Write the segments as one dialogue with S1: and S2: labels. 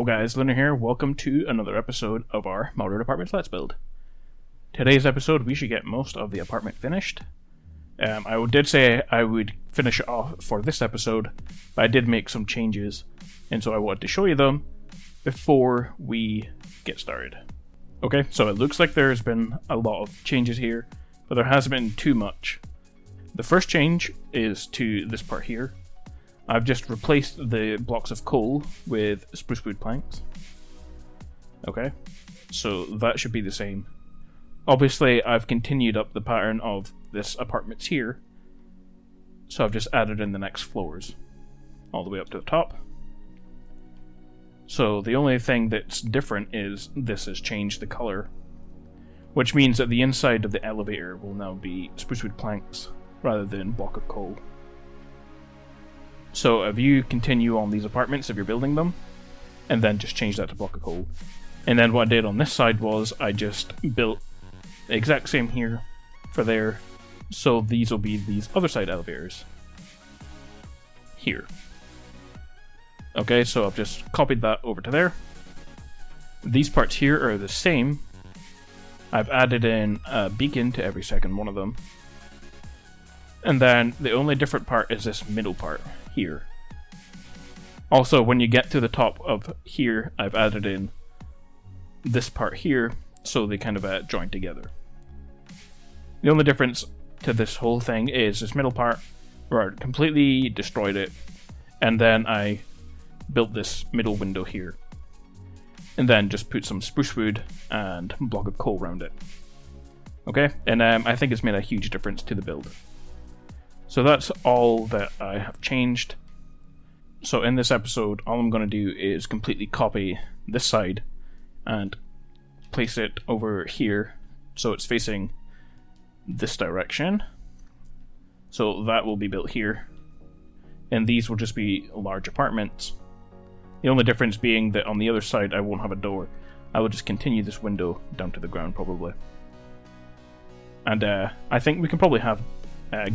S1: guys, Lunar here. Welcome to another episode of our Modern Apartments Let's Build. Today's episode, we should get most of the apartment finished. I did say I would finish it off for this episode, but I did make some changes, and so I wanted to show you them before we get started. Okay, so it looks like there's been a lot of changes here, but there hasn't been too much. The first change is to this part here. I've just replaced the blocks of coal with spruce wood planks. Okay, so that should be the same. Obviously, I've continued up the pattern of this apartments here, so I've just added in the next floors, all the way up to the top. So the only thing that's different is this has changed the color, which means that the inside of the elevator will now be spruce wood planks rather than block of coal. So if you continue on these apartments, if you're building them, and then just change that to block of coal. And then what I did on this side was I just built the exact same here for there, so these will be these other side elevators here. Okay, so I've just copied that over to there. These parts here are the same. I've added in a beacon to every second one of them. And then the only different part is this middle part here. Also, when you get to the top of here, I've added in this part here, so they kind of join together. The only difference to this whole thing is this middle part, where I completely destroyed it, and then I built this middle window here, and then just put some spruce wood and a block of coal around it. Okay, and I think it's made a huge difference to the build. So that's all that I have changed. So in this episode, all I'm going to do is completely copy this side and place it over here so it's facing this direction. So that will be built here. And these will just be large apartments. The only difference being that on the other side I won't have a door. I will just continue this window down to the ground probably. And I think we can probably have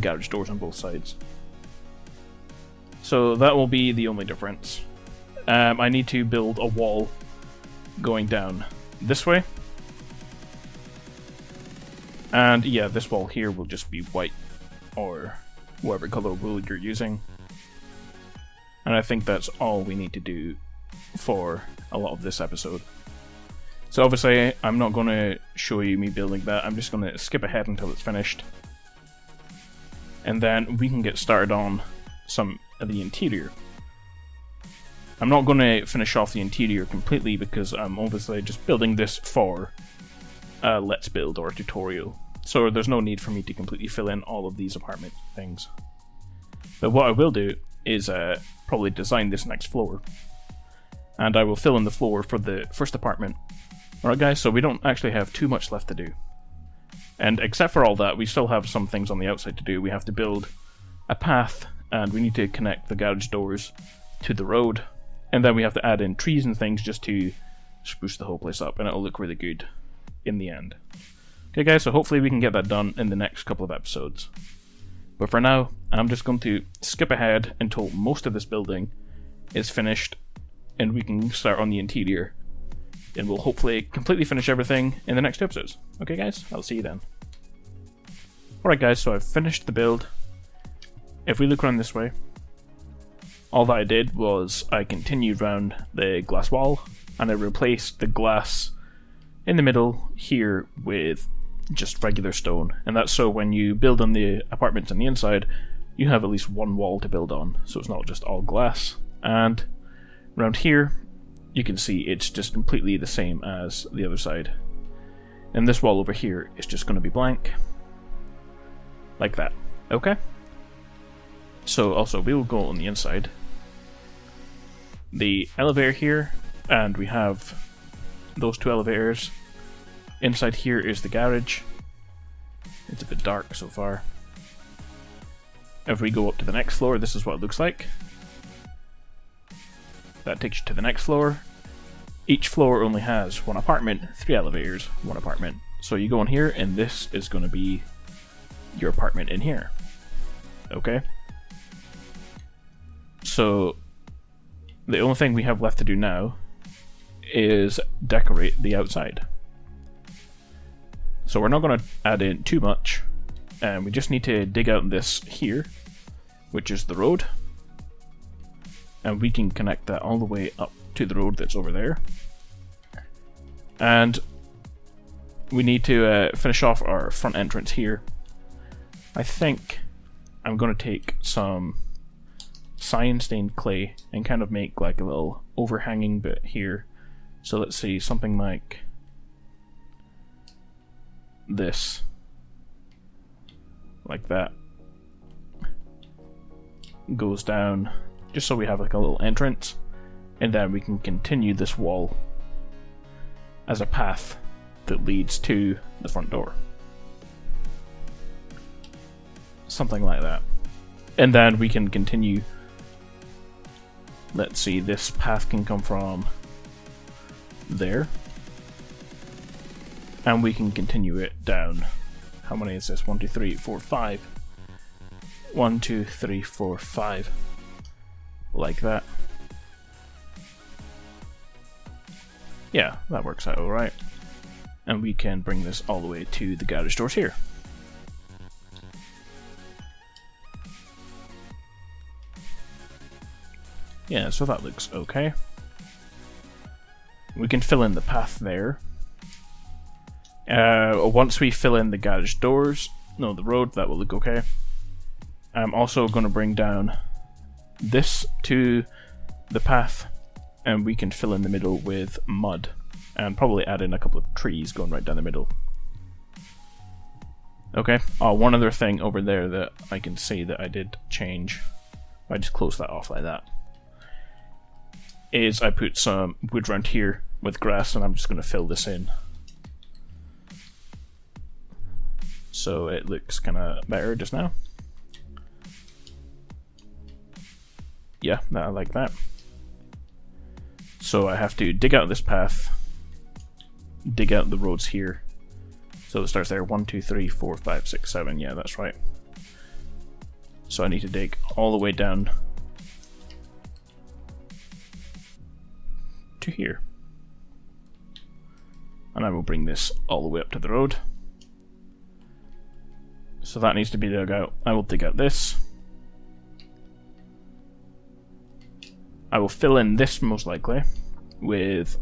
S1: garage doors on both sides. So that will be the only difference. I need to build a wall going down this way. And yeah, this wall here will just be white, or whatever color wool you're using. And I think that's all we need to do for a lot of this episode. So obviously, I'm not going to show you me building that, I'm just going to skip ahead until it's finished. And then we can get started on some of the interior. I'm not going to finish off the interior completely because I'm obviously just building this for a Let's Build or a tutorial. So there's no need for me to completely fill in all of these apartment things. But what I will do is probably design this next floor. And I will fill in the floor for the first apartment. Alright guys, so we don't actually have too much left to do. And except for all that, we still have some things on the outside to do. We have to build a path, and we need to connect the garage doors to the road. And then we have to add in trees and things just to spruce the whole place up, and it'll look really good in the end. Okay guys, so hopefully we can get that done in the next couple of episodes. But for now, I'm just going to skip ahead until most of this building is finished, and we can start on the interior. And we'll hopefully completely finish everything in the next two episodes. Okay guys, I'll see you then. Alright guys, so I've finished the build. If we look around this way, all that I did was I continued around the glass wall, and I replaced the glass in the middle here with just regular stone. And that's so when you build on the apartments on the inside, you have at least one wall to build on, so it's not just all glass. And around here, you can see it's just completely the same as the other side. And this wall over here is just going to be blank. Like that. Okay? So also, we will go on the inside. The elevator here, and we have those two elevators. Inside here is the garage. It's a bit dark so far. If we go up to the next floor, this is what it looks like. That takes you to the next floor. Each floor only has one apartment, 3 elevators, 1 apartment. So you go in here, and this is going to be your apartment in here. Okay? So the only thing we have left to do now is decorate the outside. So we're not going to add in too much, and we just need to dig out this here, which is the road, and we can connect that all the way up to the road that's over there. And we need to finish off our front entrance here. I think I'm going to take some cyan stained clay and kind of make like a little overhanging bit here. So let's see, something like this, like that, goes down, just so we have like a little entrance, and then we can continue this wall as a path that leads to the front door. Something like that. And then we can continue. Let's see, this path can come from there, and we can continue it down. How many is this? 1, 2, 3, 4, 5. 1, 2, 3, 4, 5. Like that. Yeah, that works out alright. And we can bring this all the way to the garage doors here. Yeah, so that looks okay. We can fill in the path there. Once we fill in the garage doors, no, the road, that will look okay. I'm also going to bring down this to the path, and we can fill in the middle with mud, and probably add in a couple of trees going right down the middle. Okay, one other thing over there that I can see that I did change, I just closed that off like that, is I put some wood around here with grass, and I'm just going to fill this in. So it looks kind of better just now. Yeah, I like that. So I have to dig out this path, dig out the roads here. So it starts there, 1, 2, 3, 4, 5, 6, 7, yeah, that's right. So I need to dig all the way down to here. And I will bring this all the way up to the road. So that needs to be dug out. I will dig out this. I will fill in this most likely with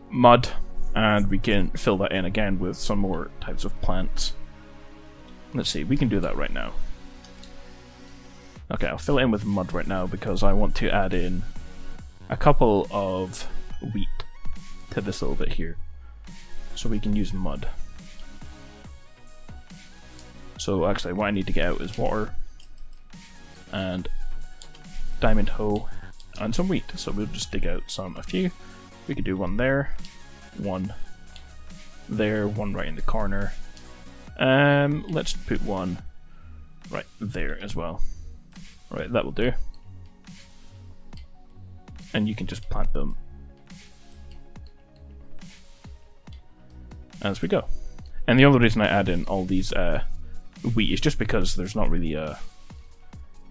S1: mud, and we can fill that in again with some more types of plants. Let's see, we can do that right now. Okay, I'll fill it in with mud right now because I want to add in a couple of wheat to this little bit here. So we can use mud. So actually what I need to get out is water and diamond hoe and some wheat. So we'll just dig out a few. We could do one there, one there, one right in the corner. Let's put one right there as well. Right, that will do. And you can just plant them as we go. And the only reason I add in all these wheat is just because there's not really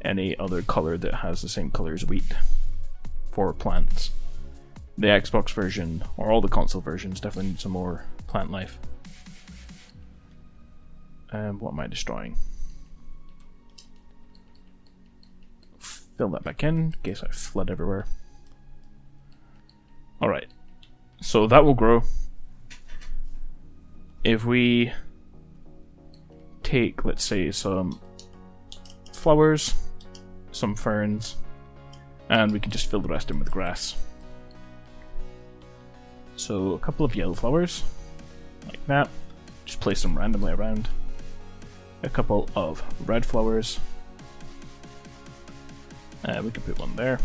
S1: any other color that has the same color as wheat for plants. The Xbox version, or all the console versions, definitely need some more plant life. What am I destroying? Fill that back in case I flood everywhere. Alright, so that will grow. If we take, let's say, some flowers, some ferns, and we can just fill the rest in with grass. So a couple of yellow flowers, like that, just place them randomly around. A couple of red flowers, we can put one there.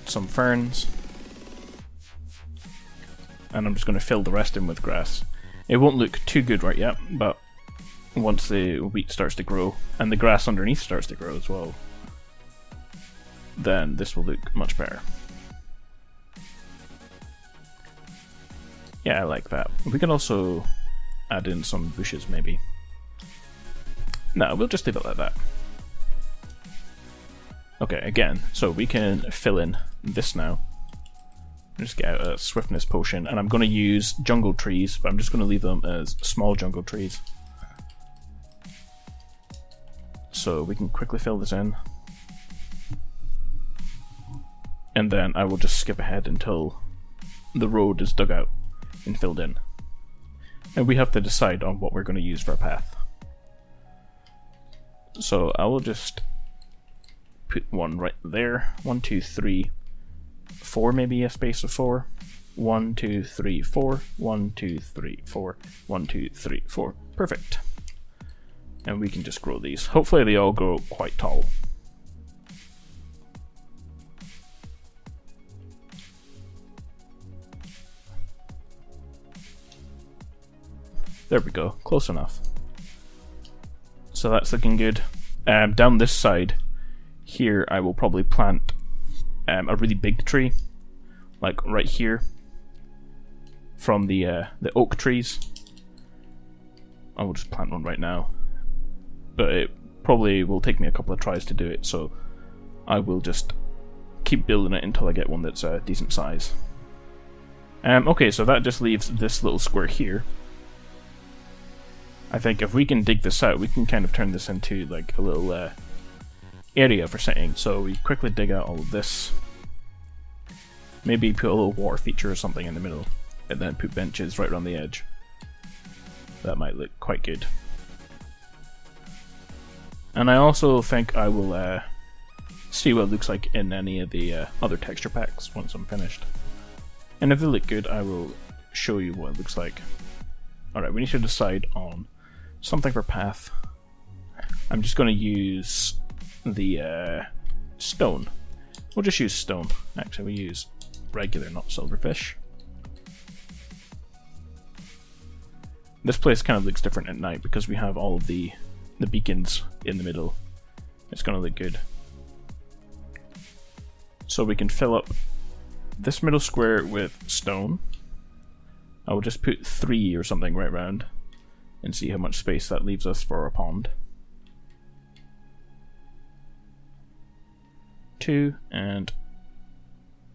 S1: Some ferns, and I'm just going to fill the rest in with grass. It won't look too good right yet, but once the wheat starts to grow, and the grass underneath starts to grow as well, then this will look much better. Yeah, I like that. We can also add in some bushes maybe. No, we'll just leave it like that. Okay, again, so we can fill in this now. Just get out a swiftness potion, and I'm going to use jungle trees, but I'm just going to leave them as small jungle trees. So we can quickly fill this in. And then I will just skip ahead until the road is dug out and filled in. And we have to decide on what we're going to use for a path. So I will just put one right there. 1, 2, 3, 4, maybe a space of 4. 1, 2, 3, 4. 1, 2, 3, 4. 1, 2, 3, 4. Perfect. And we can just grow these. Hopefully they all grow quite tall. There we go, close enough. So that's looking good. Down this side, here I will probably plant a really big tree, like right here, from the oak trees. I will just plant one right now, but it probably will take me a couple of tries to do it, so I will just keep building it until I get one that's a decent size. Okay, so that just leaves this little square here. I think if we can dig this out, we can kind of turn this into like a little area for sitting. So we quickly dig out all of this. Maybe put a little water feature or something in the middle, and then put benches right around the edge. That might look quite good. And I also think I will see what it looks like in any of the other texture packs once I'm finished. And if they look good, I will show you what it looks like. Alright, we need to decide on something for path. I'm just going to use the stone. We'll just use stone. Actually, we use regular, not silverfish. This place kind of looks different at night because we have all of the beacons in the middle. It's going to look good. So we can fill up this middle square with stone. I will just put 3 or something right around and see how much space that leaves us for a pond. 2 and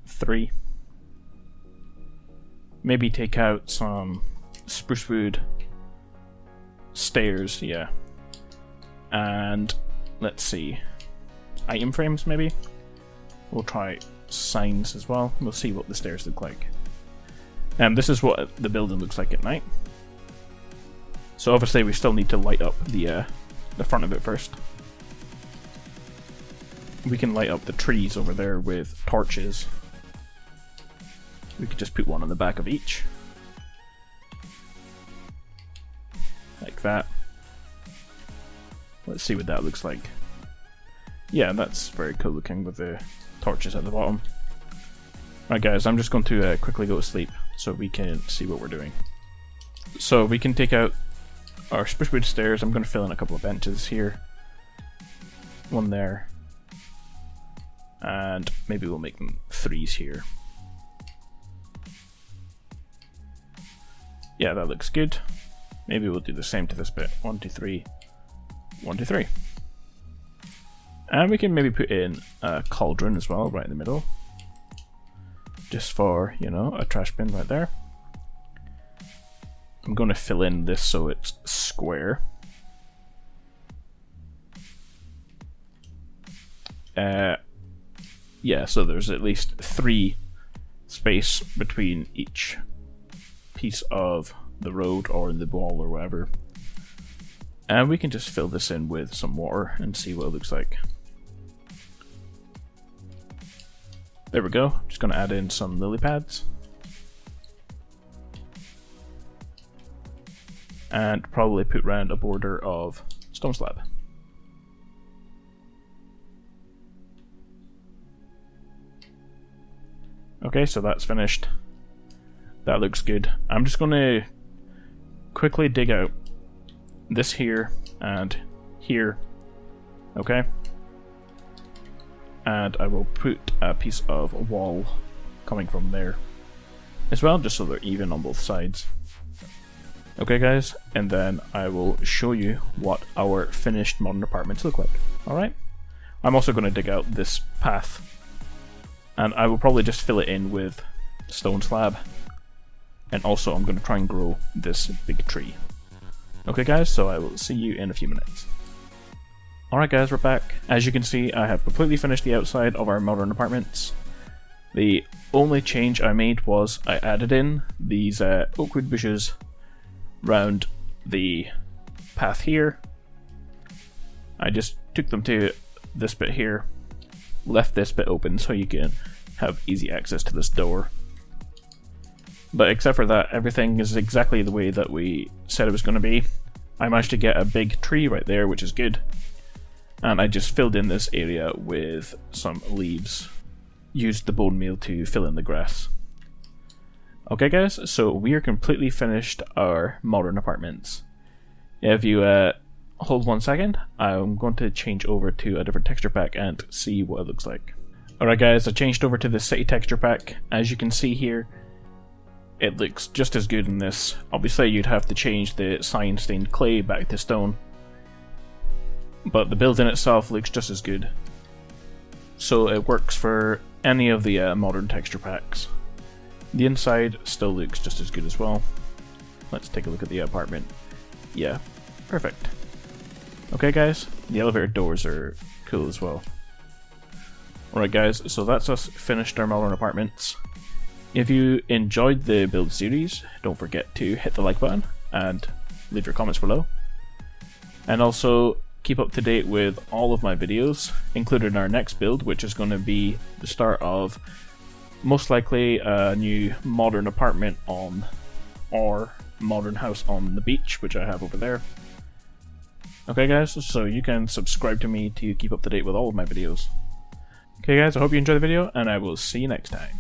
S1: 3. Maybe take out some spruce wood stairs, yeah. And let's see, item frames maybe? We'll try signs as well. We'll see what the stairs look like. This is what the building looks like at night. So obviously we still need to light up the front of it first. We can light up the trees over there with torches. We could just put one on the back of each. Like that. Let's see what that looks like. Yeah, that's very cool looking with the torches at the bottom. Right guys, I'm just going to quickly go to sleep so we can see what we're doing. So we can take out our spruce wood stairs. I'm going to fill in a couple of benches here. One there. And maybe we'll make them 3s here. Yeah, that looks good. Maybe we'll do the same to this bit. 1, 2, 3. 1, 2, 3. And we can maybe put in a cauldron as well, right in the middle. Just for, you know, a trash bin right there. I'm going to fill in this so it's square. Yeah, so there's at least 3 space between each piece of the road or the wall or whatever. And we can just fill this in with some water and see what it looks like. There we go. Just going to add in some lily pads. And probably put around a border of stone slab. Okay, so that's finished. That looks good. I'm just going to quickly dig out this here and here. Okay. And I will put a piece of wall coming from there as well, just so they're even on both sides. Okay guys, and then I will show you what our finished modern apartments look like. Alright? I'm also going to dig out this path And I will probably just fill it in with stone slab. And also I'm going to try and grow this big tree. Okay guys, so I will see you in a few minutes. Alright guys, we're back. As you can see, I have completely finished the outside of our modern apartments. The only change I made was I added in these oakwood bushes round the path here. I just took them to this bit here, left this bit open so you can have easy access to this door. But except for that, everything is exactly the way that we said it was going to be. I managed to get a big tree right there, which is good. And I just filled in this area with some leaves. Used the bone meal to fill in the grass. Okay guys, so we are completely finished our modern apartments. If you hold 1 second, I'm going to change over to a different texture pack and see what it looks like. Alright guys, I changed over to the city texture pack. As you can see here, it looks just as good in this. Obviously you'd have to change the cyan stained clay back to stone, but the building itself looks just as good. So it works for any of the modern texture packs. The inside still looks just as good as well. Let's take a look at the apartment. Yeah, perfect. Okay guys, the elevator doors are cool as well. Alright guys, so that's us finished our modern apartments. If you enjoyed the build series, don't forget to hit the like button and leave your comments below. And also keep up to date with all of my videos, including our next build, which is going to be the start of most likely a new modern apartment on, or modern house on the beach, which I have over there. Okay guys, so you can subscribe to me to keep up to date with all of my videos. Okay guys, I hope you enjoyed the video, and I will see you next time.